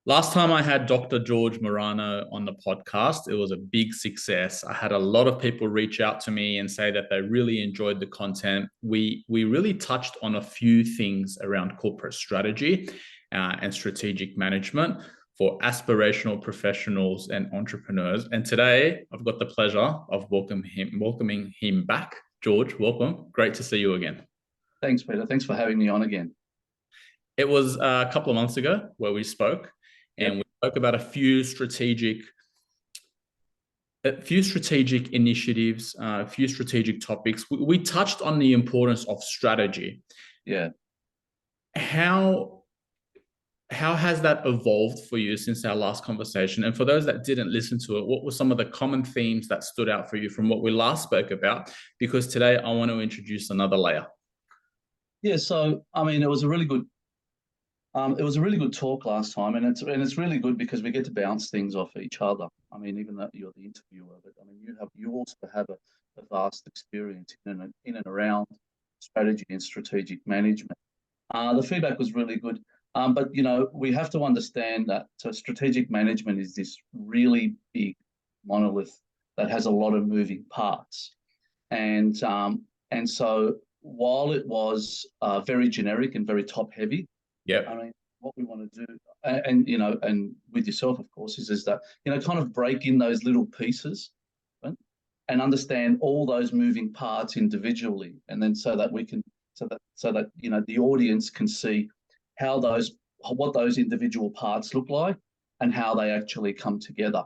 Last time I had Dr. George Marano on the podcast, it was a big success. I had a lot of people reach out to me and say that they really enjoyed the content. We really touched on a few things around corporate strategy and strategic management for aspirational professionals and entrepreneurs. And today I've got the pleasure of welcoming him back. George, welcome. Great to see you again. Thanks, Peter. Thanks for having me on again. It was a couple of months ago where we spoke, and we spoke about a few strategic initiatives, a few strategic topics. We touched on the importance of strategy. Yeah. How has that evolved for you since our last conversation? And for those that didn't listen to it, what were some of the common themes that stood out for you from what we last spoke about? Because today I want to introduce another layer. Yeah. So, I mean, it was a really good talk last time, and it's really good because we get to bounce things off each other. I mean, even though you're the interviewer, but I mean, you also have a vast experience in and around strategy and strategic management. The feedback was really good, but we have to understand that strategic management is this really big monolith that has a lot of moving parts, and so while it was very generic and very top heavy. Yeah. I mean, what we want to do, and with yourself, of course, is that kind of break in those little pieces, right? And understand all those moving parts individually, and then so that the audience can see what those individual parts look like and how they actually come together.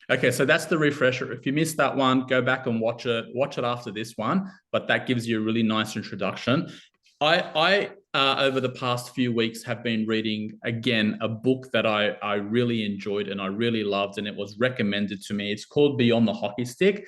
Okay, so that's the refresher. If you missed that one, go back and watch it. Watch it after this one, but that gives you a really nice introduction. I over the past few weeks have been reading again a book that I really enjoyed and I really loved, and it was recommended to me. It's called Beyond the Hockey Stick,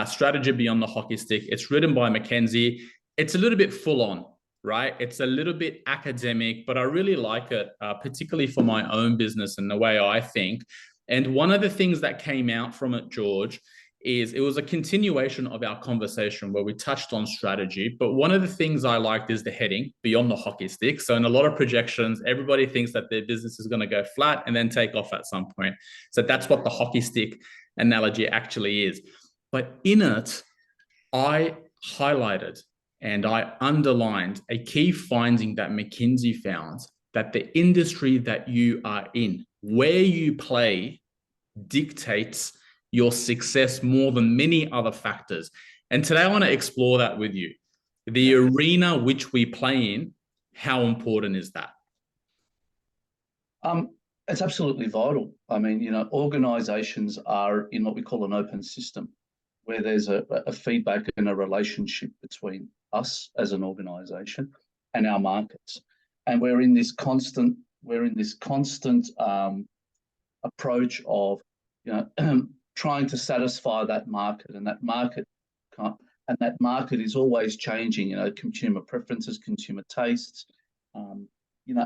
Strategy Beyond the Hockey Stick. It's written by Mackenzie. It's a little bit full on, right? It's a little bit academic, but I really like it, particularly for my own business and the way I think. And one of the things that came out from it, George, is it was a continuation of our conversation where we touched on strategy. But one of the things I liked is the heading, Beyond the Hockey Stick. So in a lot of projections, everybody thinks that their business is going to go flat and then take off at some point. So that's what the hockey stick analogy actually is. But in it, I highlighted and I underlined a key finding that McKinsey found, that the industry that you are in, where you play, dictates your success more than many other factors. And today I want to explore that with you. The arena which we play in, how important is that? It's absolutely vital. I mean, organizations are in what we call an open system, where there's a feedback and a relationship between us as an organization and our markets. And we're in this constant approach of, trying to satisfy that market, and that market is always changing. Consumer preferences, consumer tastes,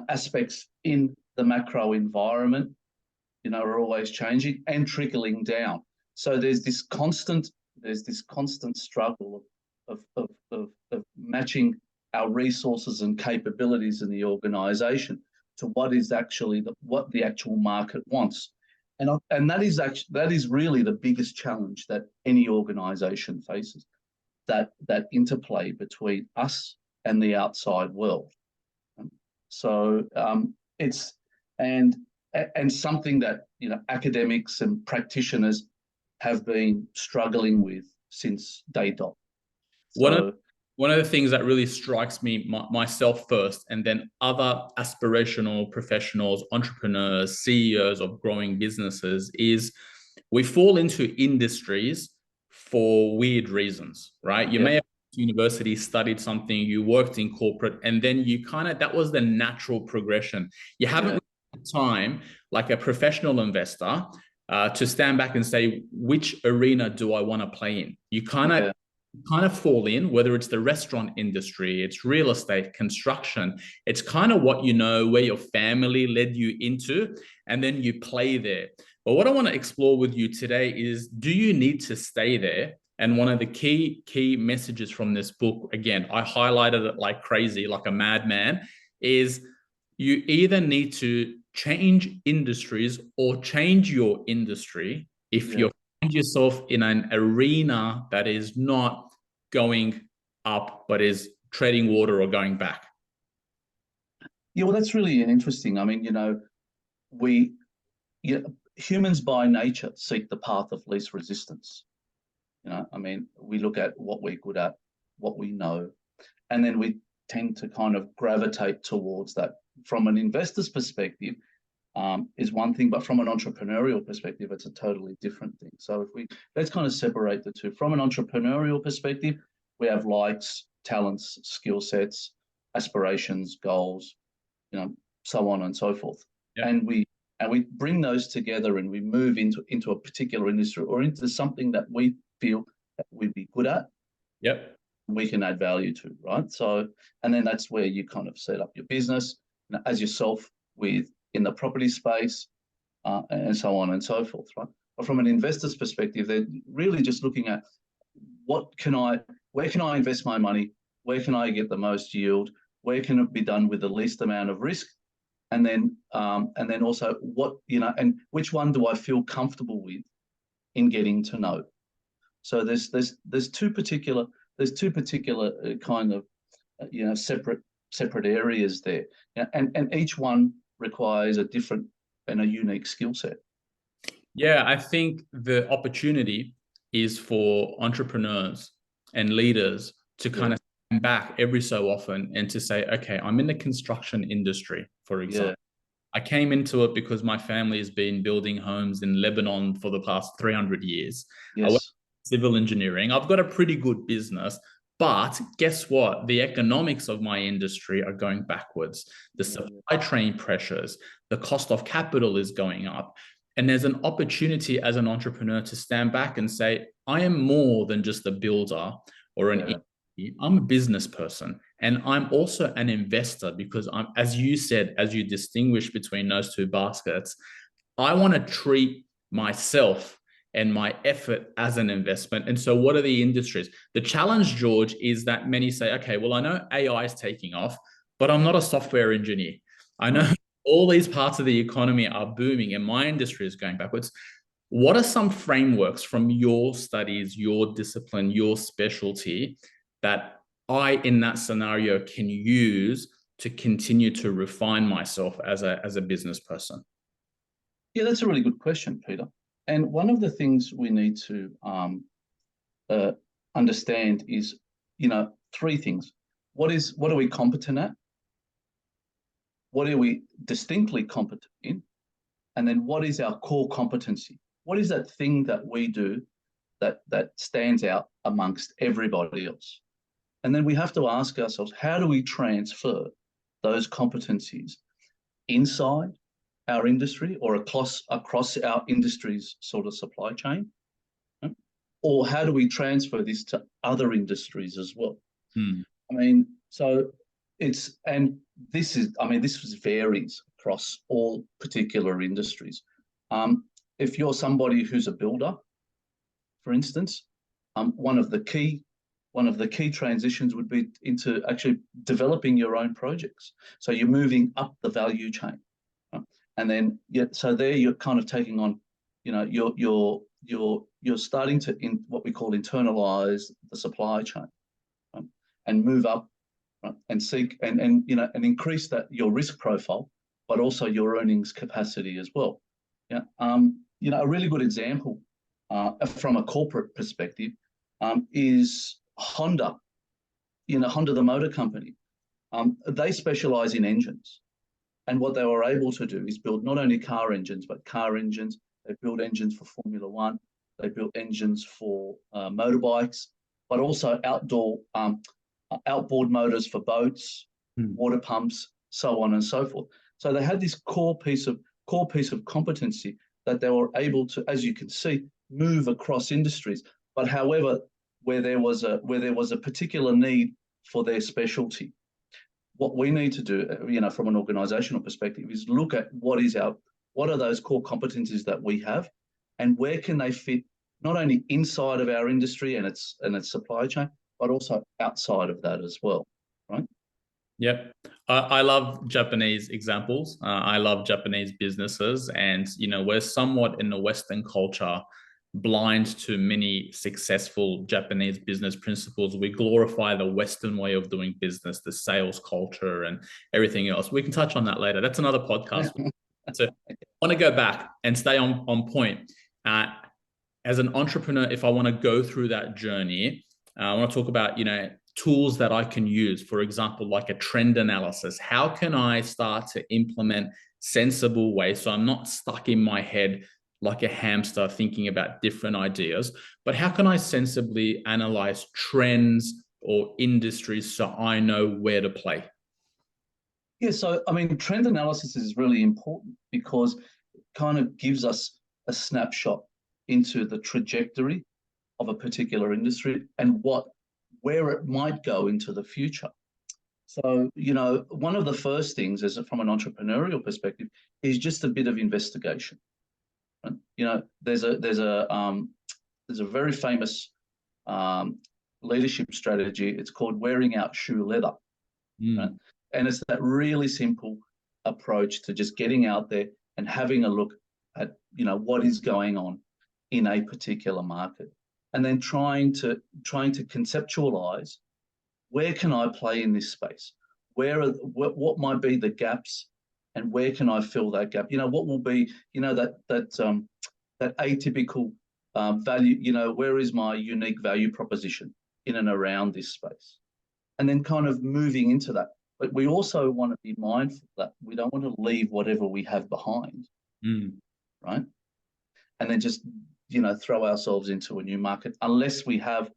aspects in the macro environment, are always changing and trickling down. So there's this constant struggle of matching our resources and capabilities in the organization to what the actual market wants. And that is really the biggest challenge that any organization faces, that interplay between us and the outside world. So it's something that academics and practitioners have been struggling with since day dot. One of the things that really strikes me, myself first, and then other aspirational professionals, entrepreneurs, CEOs of growing businesses, is we fall into industries for weird reasons, right? You may have university, studied something, you worked in corporate, and then that was the natural progression. You haven't had time, like a professional investor, to stand back and say, which arena do I want to play in? You kind of fall in, whether it's the restaurant industry, it's real estate, construction, it's kind of what where your family led you into, and then you play there. But what I want to explore with you today is, do you need to stay there? And one of the key messages from this book, again, I highlighted it like crazy, like a madman, is you either need to change industries or change your industry if you find yourself in an arena that is not going up, but is treading water or going back? Yeah, well, that's really interesting. I mean, humans by nature seek the path of least resistance. I mean, we look at what we're good at, what we know, and then we tend to kind of gravitate towards that. From an investor's perspective, is one thing, but from an entrepreneurial perspective, it's a totally different thing. So let's kind of separate the two. From an entrepreneurial perspective, we have likes, talents, skill sets, aspirations, goals, so on and so forth. Yep. And we bring those together and we move into a particular industry or into something that we feel that we'd be good at. Yep. We can add value to, right? So, and then that's where you kind of set up your business as yourself in the property space, and so on and so forth, right? But from an investor's perspective, they're really just looking at where can I invest my money? Where can I get the most yield? Where can it be done with the least amount of risk? And then also and which one do I feel comfortable with in getting to know? So there's two particular kind of separate areas there, and each one requires a different and a unique skill set. Yeah, I think the opportunity is for entrepreneurs and leaders to kind of stand back every so often and to say, okay, I'm in the construction industry, for example. I came into it because my family has been building homes in Lebanon for the past 300 years. Yes. I work in civil engineering. I've got a pretty good business, but guess what? The economics of my industry are going backwards. The supply chain pressures, the cost of capital is going up. And there's an opportunity as an entrepreneur to stand back and say, I am more than just a builder or an I'm a business person, and I'm also an investor because I'm, as you said, as you distinguish between those two baskets, I want to treat myself and my effort as an investment. And so what are the industries? The challenge, George, is that many say, okay, well, I know AI is taking off, but I'm not a software engineer. I know all these parts of the economy are booming and my industry is going backwards. What are some frameworks from your studies, your discipline, your specialty that I, in that scenario, can use to continue to refine myself as a business person? Yeah, that's a really good question, Peter. And one of the things we need to understand is, three things. What are we competent at? What are we distinctly competent in? And then what is our core competency? What is that thing that we do that stands out amongst everybody else? And then we have to ask ourselves, how do we transfer those competencies inside our industry or across our industry's sort of supply chain? Or how do we transfer this to other industries as well? I mean, so this varies across all particular industries. If you're somebody who's a builder, for instance, one of the key transitions would be into actually developing your own projects. So you're moving up the value chain, right? And then so there you're kind of taking on, you're starting to what we call internalize the supply chain, right? And move up, right? And seek and increase that your risk profile, but also your earnings capacity as well. Yeah. A really good example from a corporate perspective is Honda. Honda, the motor company, they specialize in engines. And what they were able to do is build not only car engines, but car engines. They build engines for Formula One. They built engines for motorbikes, but also outboard motors for boats, water pumps, so on and so forth. So they had this core piece of competency that they were able to, as you can see, move across industries. But however, where there was a particular need for their specialty, what we need to do, from an organizational perspective, is look at what are those core competencies that we have, and where can they fit not only inside of our industry and its supply chain, but also outside of that as well, right? Yep. I love Japanese examples. I love Japanese businesses, and we're somewhat in the Western culture blind to many successful Japanese business principles. We glorify the Western way of doing business, the sales culture, and everything else. We can touch on that later. That's another podcast. So I want to go back and stay on point. As an entrepreneur, if I want to go through that journey, I want to talk about, tools that I can use, for example, like a trend analysis. How can I start to implement sensible ways so I'm not stuck in my head like a hamster thinking about different ideas, but how can I sensibly analyze trends or industries so I know where to play? Yeah, so I mean, trend analysis is really important because it kind of gives us a snapshot into the trajectory of a particular industry and where it might go into the future. So, one of the first things is from an entrepreneurial perspective is just a bit of investigation. Right? There's a very famous leadership strategy. It's called wearing out shoe leather. Right? And it's that really simple approach to just getting out there and having a look at, what is going on in a particular market, and then trying to conceptualize where can I play in this space, what might be the gaps, and where can I fill that gap? What will be, that atypical value. Where is my unique value proposition in and around this space, and then kind of moving into that. But we also want to be mindful that we don't want to leave whatever we have behind, right? And then just, throw ourselves into a new market unless we have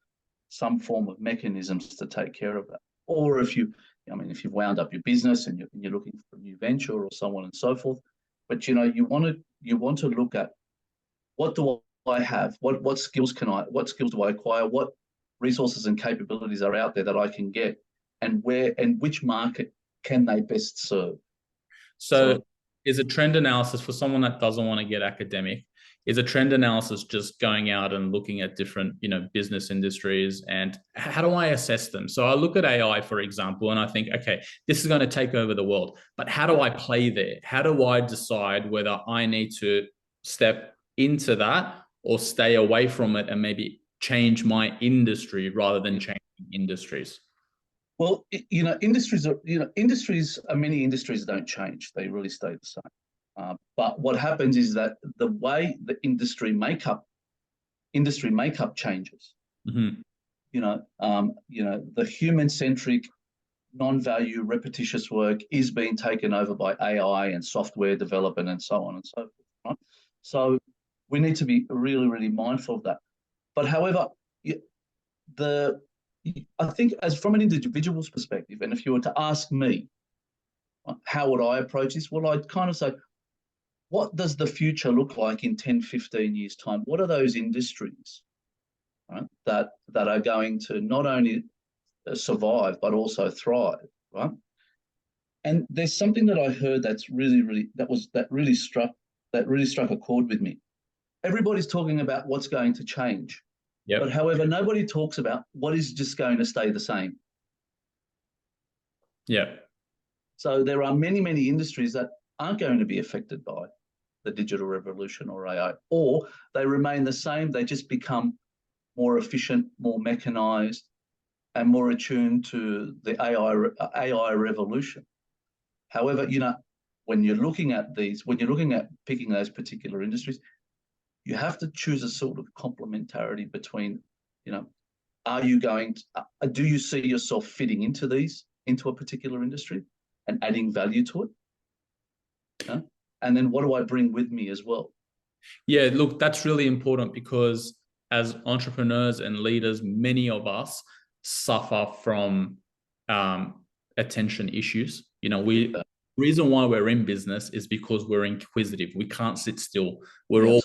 some form of mechanisms to take care of that. Or if you've wound up your business and you're looking for a new venture or so on and so forth, but you want to look at what do I have, what skills do I acquire, what resources and capabilities are out there that I can get, and which market can they best serve. So is a trend analysis, for someone that doesn't want to get academic, is a trend analysis just going out and looking at different, business industries, and how do I assess them? So I look at AI, for example, and I think, okay, this is going to take over the world, but how do I play there? How do I decide whether I need to step into that or stay away from it and maybe change my industry rather than changing industries? Well, many industries don't change. They really stay the same. But what happens is that the way the industry makeup changes. Mm-hmm. The human-centric, non-value, repetitious work is being taken over by AI and software development and so on and so forth. Right? So we need to be really, really mindful of that. But however, I think, as from an individual's perspective, and if you were to ask me, how would I approach this? Well, I'd kind of say, what does the future look like in 10, 15 years' time? What are those industries, right, that are going to not only survive, but also thrive, right? And there's something that I heard that really struck a chord with me. Everybody's talking about what's going to change. Yep. But however, nobody talks about what is just going to stay the same. Yeah. So there are many, many industries that aren't going to be affected by the digital revolution or AI, or they remain the same. They just become more efficient, more mechanized, and more attuned to the AI revolution. However, when you're looking at picking those particular industries, you have to choose a sort of complementarity between, do you see yourself fitting into a particular industry and adding value to it? And then what do I bring with me as well? Yeah, look, that's really important because as entrepreneurs and leaders, many of us suffer from attention issues. Reason why we're in business is because we're inquisitive. We can't sit still. We're all,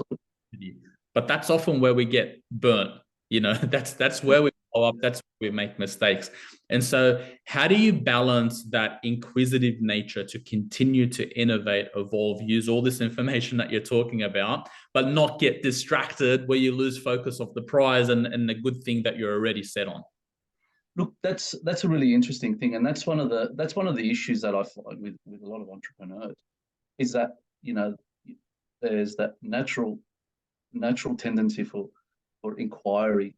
but that's often where we get burnt. That's where we blow up. That's where we make mistakes. And so how do you balance that inquisitive nature to continue to innovate, evolve, use all this information that you're talking about, but not get distracted where you lose focus of the prize and the good thing that you're already set on? Look, that's a really interesting thing, and that's one of the issues that I find with a lot of entrepreneurs is that, you know, there's that natural tendency for inquiry,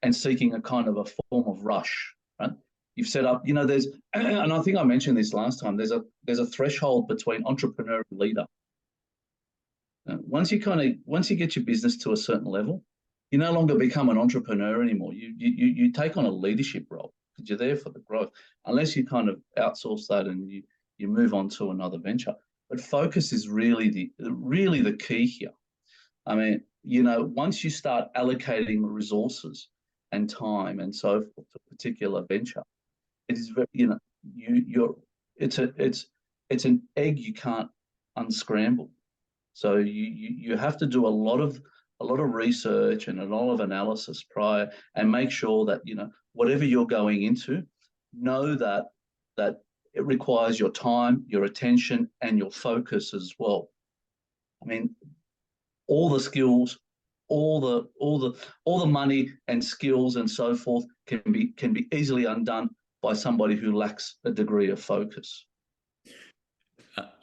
and seeking a kind of a form of rush. Right? You've set up, you know, there's, and I think I mentioned this last time. There's a threshold between entrepreneur and leader. Once you get your business to a certain level, you no longer become an entrepreneur anymore. You take on a leadership role because you're there for the growth. Unless you kind of outsource that and you move on to another venture. But focus is really the key here. I mean, you know, once you start allocating resources and time and so forth to a particular venture, it is very, you know, it's an egg you can't unscramble. So you have to do a lot of research and a lot of analysis prior, and make sure that, you know, whatever you're going into, know that it requires your time, your attention, and your focus as well. I mean, all the skills, all the money and skills and so forth can be easily undone by somebody who lacks a degree of focus.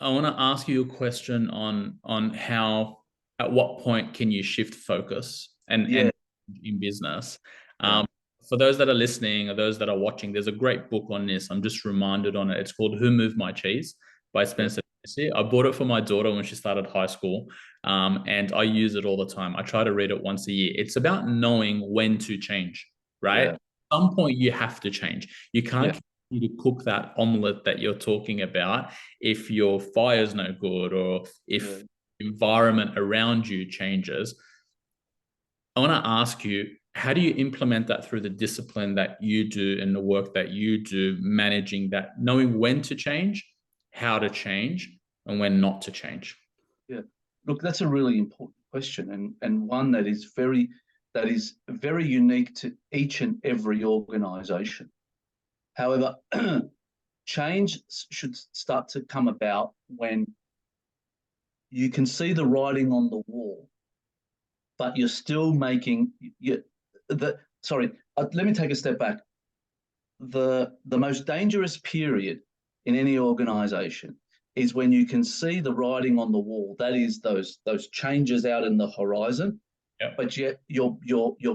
I want to ask you a question on how, at what point can you shift focus and in business? For those that are listening or those that are watching, there's a great book on this. I'm just reminded on it. It's called Who Moved My Cheese by Spencer. I bought it for my daughter when she started high school, and I use it all the time. I try to read it once a year. It's about knowing when to change, right? At some point, you have to change. You can't continue to cook that omelet that you're talking about if your fire's no good or if the environment around you changes. I want to ask you, how do you implement that through the discipline that you do and the work that you do, managing that, knowing when to change, how to change, and when not to change? Yeah, look, that's a really important question, and one that is very unique to each and every organization. However, change should start to come about when you can see the writing on the wall, but you're still making let me take a step back. The most dangerous period in any organization is when you can see the writing on the wall. That is those changes out in the horizon, but yet your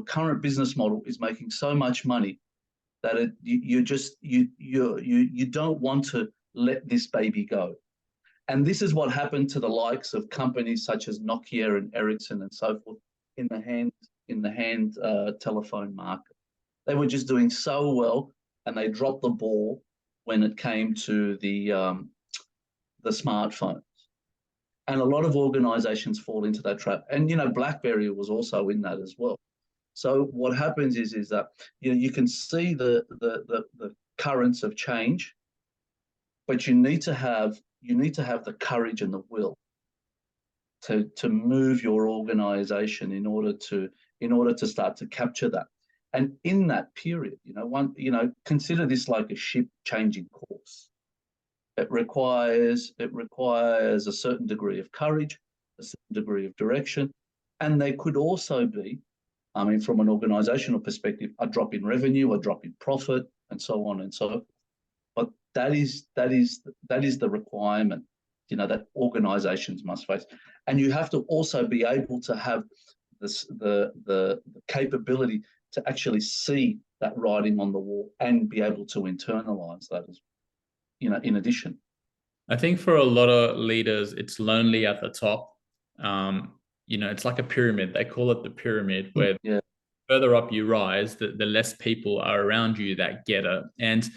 current business model is making so much money that you don't want to let this baby go. And this is what happened to the likes of companies such as Nokia and Ericsson and so forth in the hand telephone market. They were just doing so well, and they dropped the ball when it came to the smartphones. And a lot of organizations fall into that trap. And, you know, BlackBerry was also in that as well. So what happens is that, you know, you can see the currents of change, but you need to have the courage and the will to move your organization in order to start to capture that. And in that period, consider this like a ship changing course. It requires a certain degree of courage, a certain degree of direction, and there could also be, I mean, from an organizational perspective, a drop in revenue, a drop in profit, and so on and so forth. But that is the requirement, that organizations must face. And you have to also be able to have the capability to actually see that writing on the wall and be able to internalize that as, in addition. I think for a lot of leaders, it's lonely at the top. It's like a pyramid. They call it the pyramid, where the further up you rise, the less people are around you that get it. And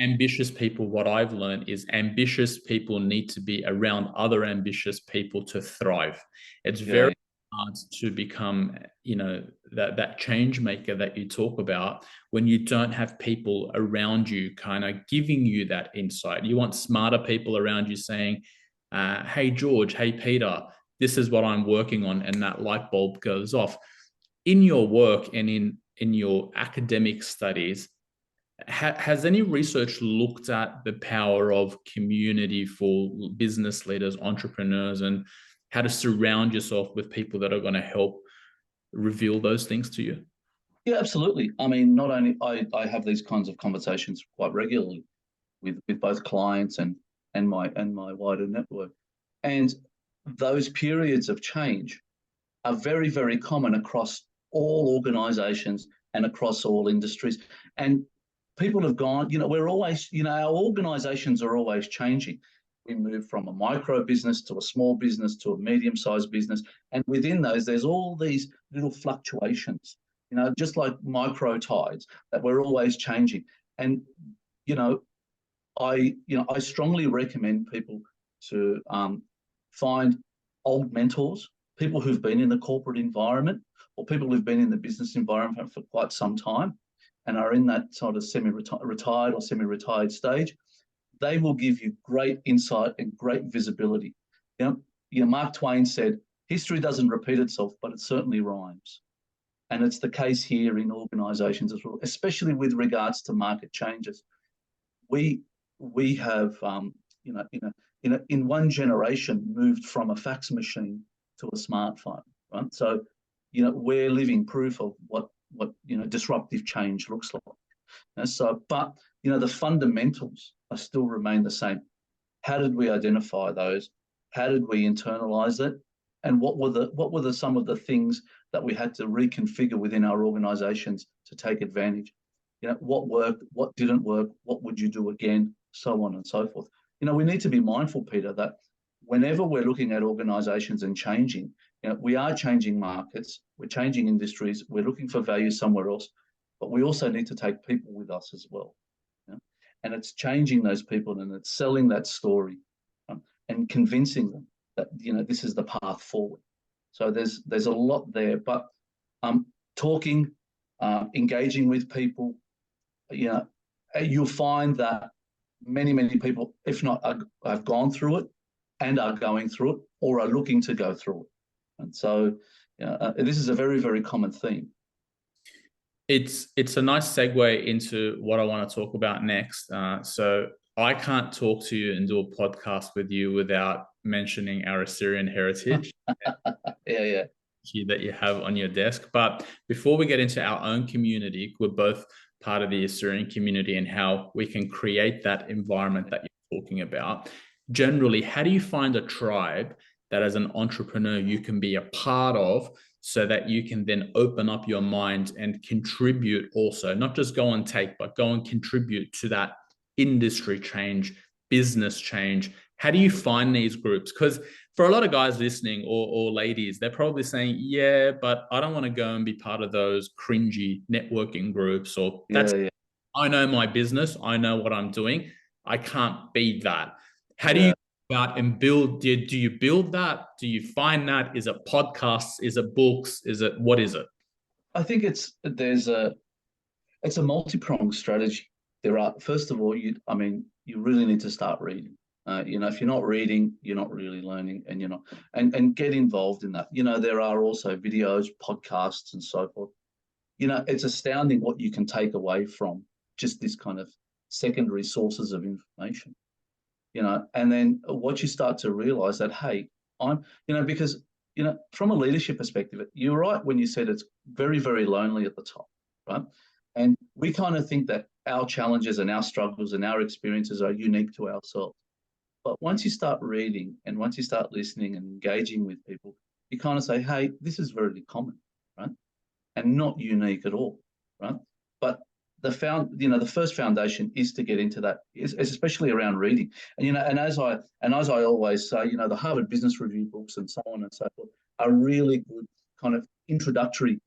ambitious people, what I've learned is ambitious people need to be around other ambitious people to thrive. It's very hard to become, that change maker that you talk about when you don't have people around you kind of giving you that insight. You want smarter people around you saying, hey, George, hey, Peter, this is what I'm working on. And that light bulb goes off. In your work and in your academic studies, has any research looked at the power of community for business leaders, entrepreneurs, and how to surround yourself with people that are going to help reveal those things to you? Yeah, absolutely. I mean, not only I have these kinds of conversations quite regularly with both clients and my wider network. And those periods of change are very, very common across all organizations and across all industries. And people have gone, we're always, our organizations are always changing. We move from a micro business to a small business to a medium-sized business. And within those, there's all these little fluctuations, just like micro tides that we're always changing. And, you know, I strongly recommend people to find old mentors, people who've been in the corporate environment or people who've been in the business environment for quite some time and are in that sort of semi-retired or semi-retired stage. They will give you great insight and great visibility. Mark Twain said, history doesn't repeat itself, but it certainly rhymes. And it's the case here in organizations as well, especially with regards to market changes. We have, in one generation moved from a fax machine to a smartphone, right? So, we're living proof of what disruptive change looks like. But the fundamentals are still remain the same. How did we identify those? How did we internalize it? And what were some of the things that we had to reconfigure within our organizations to take advantage? What worked, what didn't work, what would you do again, so on and so forth. We need to be mindful, Peter, that whenever we're looking at organizations and changing, we are changing markets, we're changing industries, we're looking for value somewhere else, but we also need to take people with us as well. And it's changing those people and it's selling that story and convincing them that, this is the path forward. So there's a lot there, but talking, engaging with people, you'll find that many people, if not have gone through it and are going through it or are looking to go through it. And so this is a very, very common theme. It's a nice segue into what I want to talk about next. So I can't talk to you and do a podcast with you without mentioning our Assyrian heritage. Yeah. That you have on your desk. But before we get into our own community, we're both part of the Assyrian community and how we can create that environment that you're talking about. Generally, how do you find a tribe that as an entrepreneur you can be a part of so that you can then open up your mind and contribute also, not just go and take, but go and contribute to that industry change, business change? How do you find these groups? Because for a lot of guys listening or ladies, they're probably saying, yeah, but I don't want to go and be part of those cringy networking groups or I know my business. I know what I'm doing. I can't be that. How do you go out and build? Do you build that? Do you find that? Is it podcasts? Is it books? What is it? I think it's a multi-pronged strategy. First of all, you really need to start reading. If you're not reading, you're not really learning, and get involved in that. There are also videos, podcasts, and so forth. It's astounding what you can take away from just this kind of secondary sources of information. And then what you start to realize that, hey, because from a leadership perspective, you're right when you said it's very, very lonely at the top, right? And we kind of think that our challenges and our struggles and our experiences are unique to ourselves. But once you start reading and once you start listening and engaging with people, you kind of say, hey, this is very common, right? And not unique at all, right? But the first foundation is to get into that, especially around reading. And as I always say, the Harvard Business Review books and so on and so forth are really good kind of introductory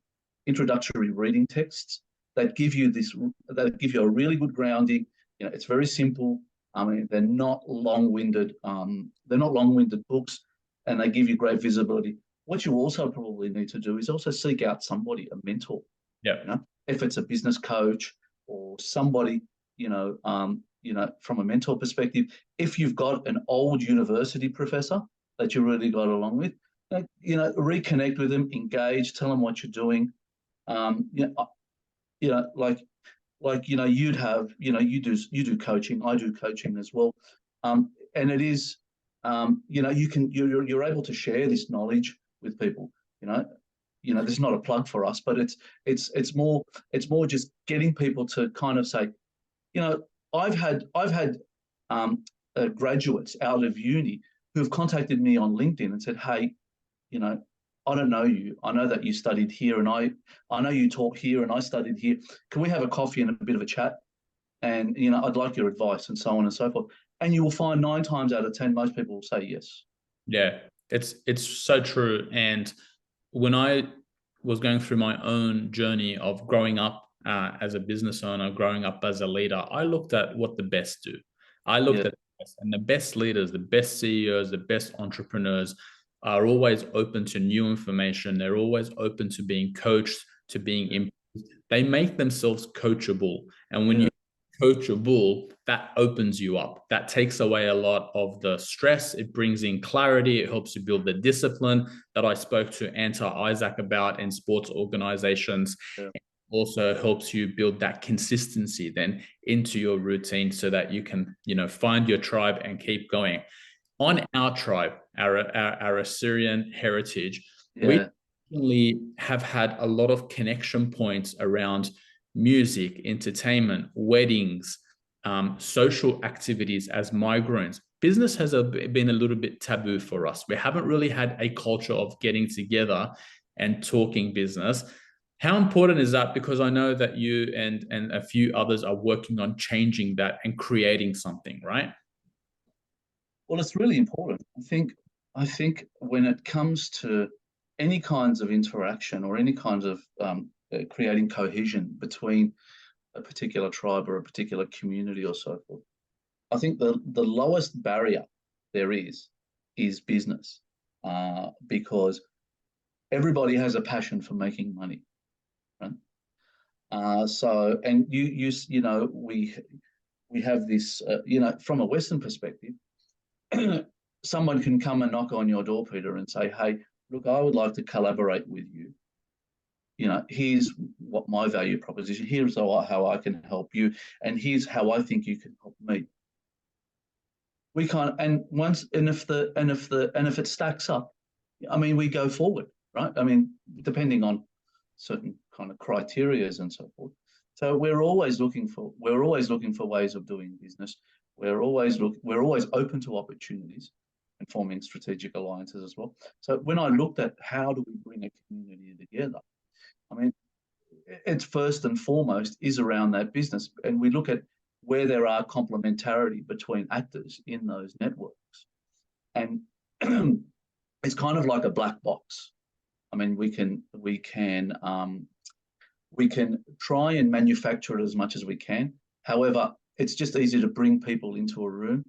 reading texts that give you a really good grounding. It's very simple. I mean, they're not long-winded. They're not long-winded books, and they give you great visibility. What you also probably need to do is also seek out somebody, a mentor. Yeah. If it's a business coach or somebody, from a mentor perspective. If you've got an old university professor that you really got along with, reconnect with them, engage, tell them what you're doing. You'd have, you do coaching, I do coaching as well. And it is, you're able to share this knowledge with people, this is not a plug for us, but it's more just getting people to kind of say, I've had graduates out of uni who have contacted me on LinkedIn and said, hey, I don't know you. I know that you studied here, and I know you taught here, and I studied here. Can we have a coffee and a bit of a chat? And I'd like your advice, and so on and so forth. And you will find 9 times out of 10, most people will say yes. Yeah, it's so true. And when I was going through my own journey of growing up as a business owner, growing up as a leader, I looked at what the best do. I looked at the best, and the best leaders, the best CEOs, the best entrepreneurs are always open to new information. They're always open to being coached, to being improved. They make themselves coachable. And when you coachable, that opens you up. That takes away a lot of the stress. It brings in clarity. It helps you build the discipline that I spoke to Isaac about in sports organizations. Yeah. It also helps you build that consistency then into your routine so that you can, find your tribe and keep going. On our tribe, our Assyrian heritage, we definitely have had a lot of connection points around music, entertainment, weddings, social activities as migrants. Business has been a little bit taboo for us. We haven't really had a culture of getting together and talking business. How important is that? Because I know that you and a few others are working on changing that and creating something, right? Well, it's really important. I think when it comes to any kinds of interaction or any kinds of creating cohesion between a particular tribe or a particular community or so forth, I think the lowest barrier there is business, because everybody has a passion for making money, right? So, and we have this, from a Western perspective, someone can come and knock on your door, Peter, and say, hey, look, I would like to collaborate with you. Here's what my value proposition, here's how I can help you, and here's how I think you can help me. We can't, and if it stacks up, we go forward, right? Depending on certain kind of criterias and so forth. So we're always looking for ways of doing business. We're always open to opportunities and forming strategic alliances as well. So when I looked at how do we bring a community together, it's first and foremost is around that business, and we look at where there are complementarity between actors in those networks, and it's kind of like a black box. We can try and manufacture it as much as we can. However, it's just easy to bring people into a room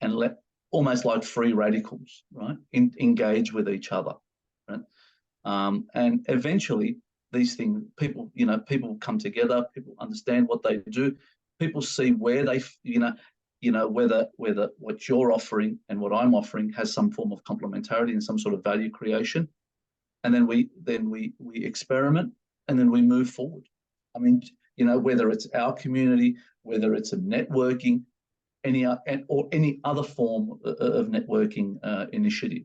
and let, almost like free radicals, right, engage with each other, right? And eventually these things, people come together, people understand what they do, people see where they, whether what you're offering and what I'm offering has some form of complementarity and some sort of value creation. And then we experiment, and then we move forward. Whether it's our community, whether it's a networking, or any other form of networking initiative.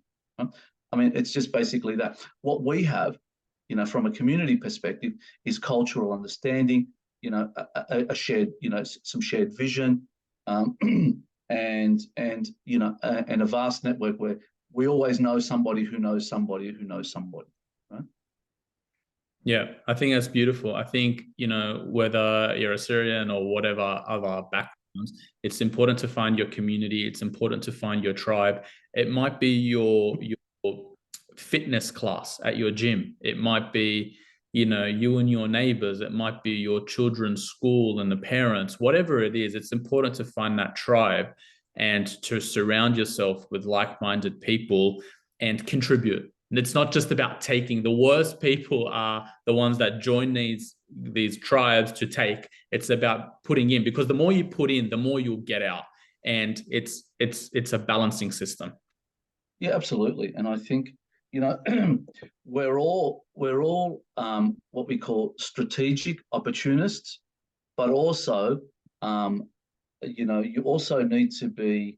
It's just basically that. What we have, from a community perspective, is cultural understanding, a shared, some shared vision, and a vast network where we always know somebody who knows somebody who knows somebody, right? Yeah, I think that's beautiful. I think, whether you're a Syrian or whatever other backgrounds, it's important to find your community. It's important to find your tribe. It might be your fitness class at your gym. It might be, you and your neighbors. It might be your children's school and the parents, whatever it is. It's important to find that tribe and to surround yourself with like-minded people and contribute. And it's not just about taking. The worst people are the ones that join these tribes to take. It's about putting in, because the more you put in, the more you'll get out. And it's a balancing system. Yeah, absolutely. And I think, we're all what we call strategic opportunists, but also, you also need to be,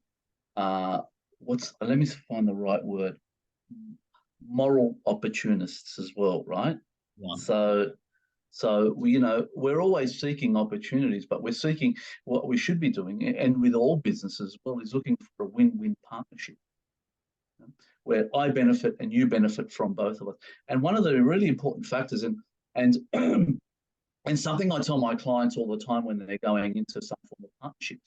let me find the right word, moral opportunists as well, right? One. So we, we're always seeking opportunities, but we're seeking what we should be doing, and with all businesses as well, is looking for a win-win partnership where I benefit and you benefit from both of us. And one of the really important factors, and and something I tell my clients all the time when they're going into some form of partnership,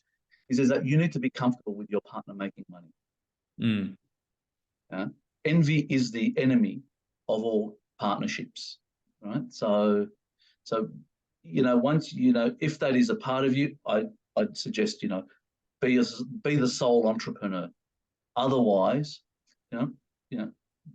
is that you need to be comfortable with your partner making money. Envy is the enemy of all partnerships, right? So once if that is a part of you, I'd suggest be the sole entrepreneur. Otherwise,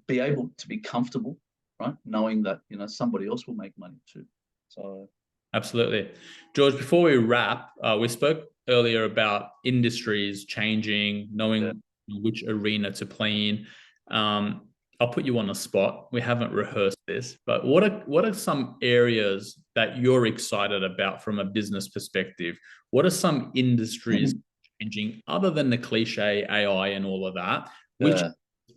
be able to be comfortable, right, knowing that somebody else will make money too. So absolutely. George, before we wrap, we spoke earlier about industries changing, knowing which arena to play in. I'll put you on the spot. We haven't rehearsed this, but what are some areas that you're excited about from a business perspective? What are some industries changing other than the cliche AI and all of that? Which,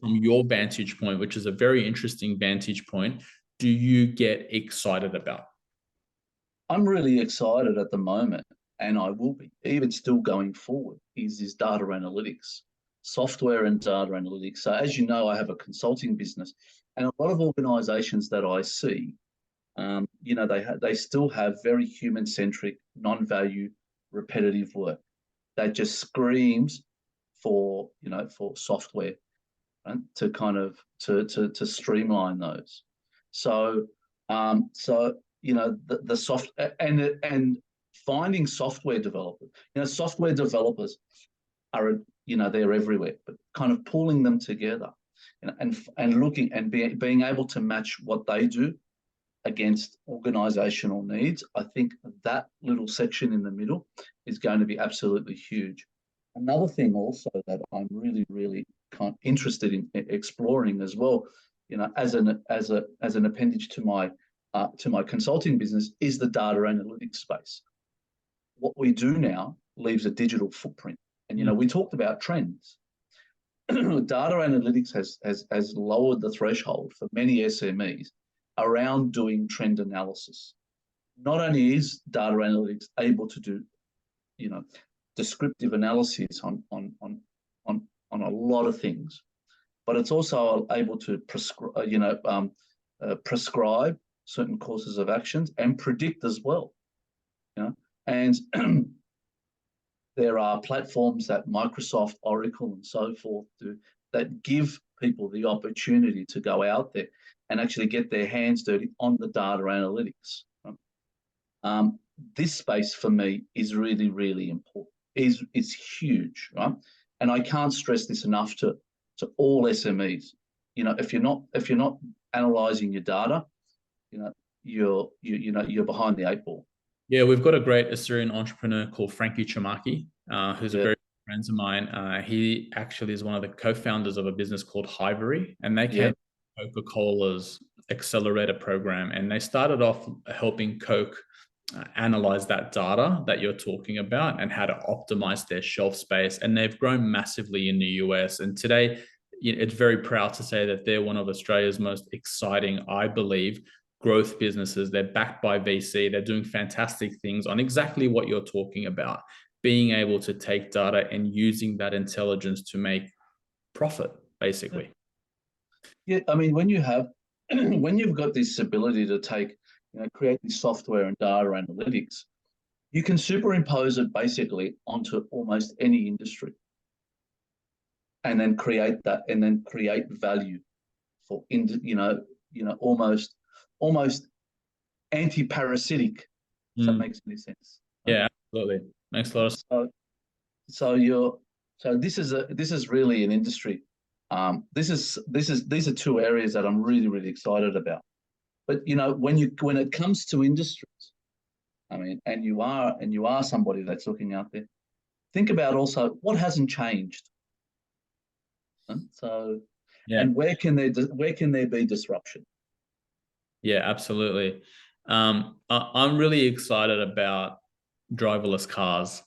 from your vantage point, which is a very interesting vantage point, do you get excited about? I'm really excited at the moment, and I will be even still going forward, is data analytics, software and data analytics. So as you know, I have a consulting business, and a lot of organizations that I see, they still have very human-centric, non-value, repetitive work that just screams for software, right, to kind of to streamline those. So the soft and finding software developers. Software developers are they're everywhere, but kind of pulling them together, and looking and being able to match what they do against organizational needs. I think that little section in the middle is going to be absolutely huge. Another thing also that I'm really, really kind of interested in exploring as well, as an appendage to my consulting business, is the data analytics space. What we do now leaves a digital footprint, and we talked about trends. Data analytics has lowered the threshold for many SMEs around doing trend analysis. Not only is data analytics able to do, descriptive analysis on a lot of things, but it's also able to prescribe certain courses of actions and predict as well. And there are platforms that Microsoft, Oracle, and so forth do that give people the opportunity to go out there and actually get their hands dirty on the data analytics. This space for me is really, really important. It's huge, right? And I can't stress this enough to all SMEs. If you're not analyzing your data, you're behind the eight ball. Yeah, we've got a great Assyrian entrepreneur called Frankie Chamaki, who's a very good friend of mine. He actually is one of the co-founders of a business called Hivery, and they came to Coca-Cola's accelerator program, and they started off helping Coke analyze that data that you're talking about and how to optimize their shelf space. And they've grown massively in the US. And today, it's very proud to say that they're one of Australia's most exciting, I believe, growth businesses. They're backed by VC. They're doing fantastic things on exactly what you're talking about, being able to take data and using that intelligence to make profit, basically. Yeah, I mean, when you've got this ability to take, create this software and data analytics, you can superimpose it basically onto almost any industry, and then create value for almost anti-parasitic. If that makes any sense. Yeah, absolutely. Makes a lot of sense. So this is really an industry. These are two areas that I'm really, really excited about. But when it comes to industries, I mean, and you are somebody that's looking out there, think about also what hasn't changed. And where can there be disruption? Yeah, absolutely. I'm really excited about driverless cars.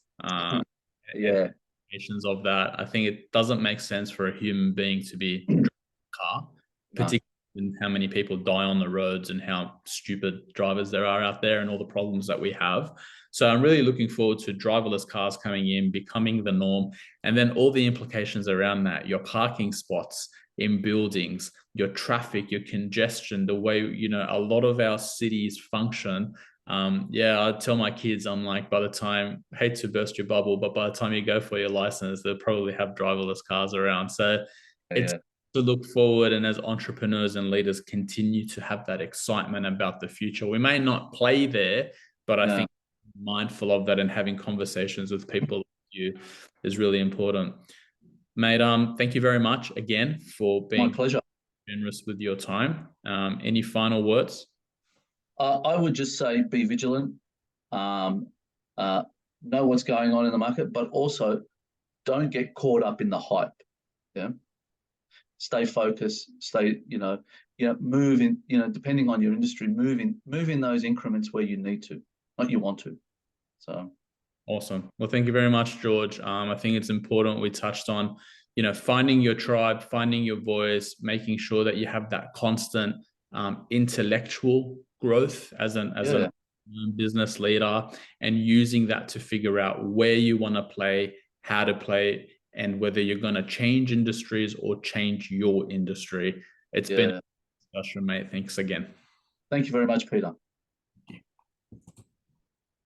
Implications of that. I think it doesn't make sense for a human being to be driving a car, particularly and how many people die on the roads and how stupid drivers there are out there and all the problems that we have. So I'm really looking forward to driverless cars coming in, becoming the norm, and then all the implications around that, your parking spots in buildings, your traffic, your congestion, the way, a lot of our cities function. I tell my kids, I'm like, by the time, hate to burst your bubble, but by the time you go for your license, they'll probably have driverless cars around. So it's to look forward, and as entrepreneurs and leaders continue to have that excitement about the future. We may not play there, but I think mindful of that and having conversations with people like you is really important. Mate, thank you very much again for being my pleasure. Generous with your time. Any final words? I would just say be vigilant, know what's going on in the market, but also don't get caught up in the hype. Yeah. Stay focused, stay, move in, depending on your industry, move in those increments where you need to, not you want to. So awesome. Well, thank you very much, George. I think it's important we touched on, finding your tribe, finding your voice, making sure that you have that constant intellectual growth as a business leader, and using that to figure out where you want to play, how to play, and whether you're going to change industries or change your industry. It's been a discussion, mate. Thanks again. Thank you very much, Peter.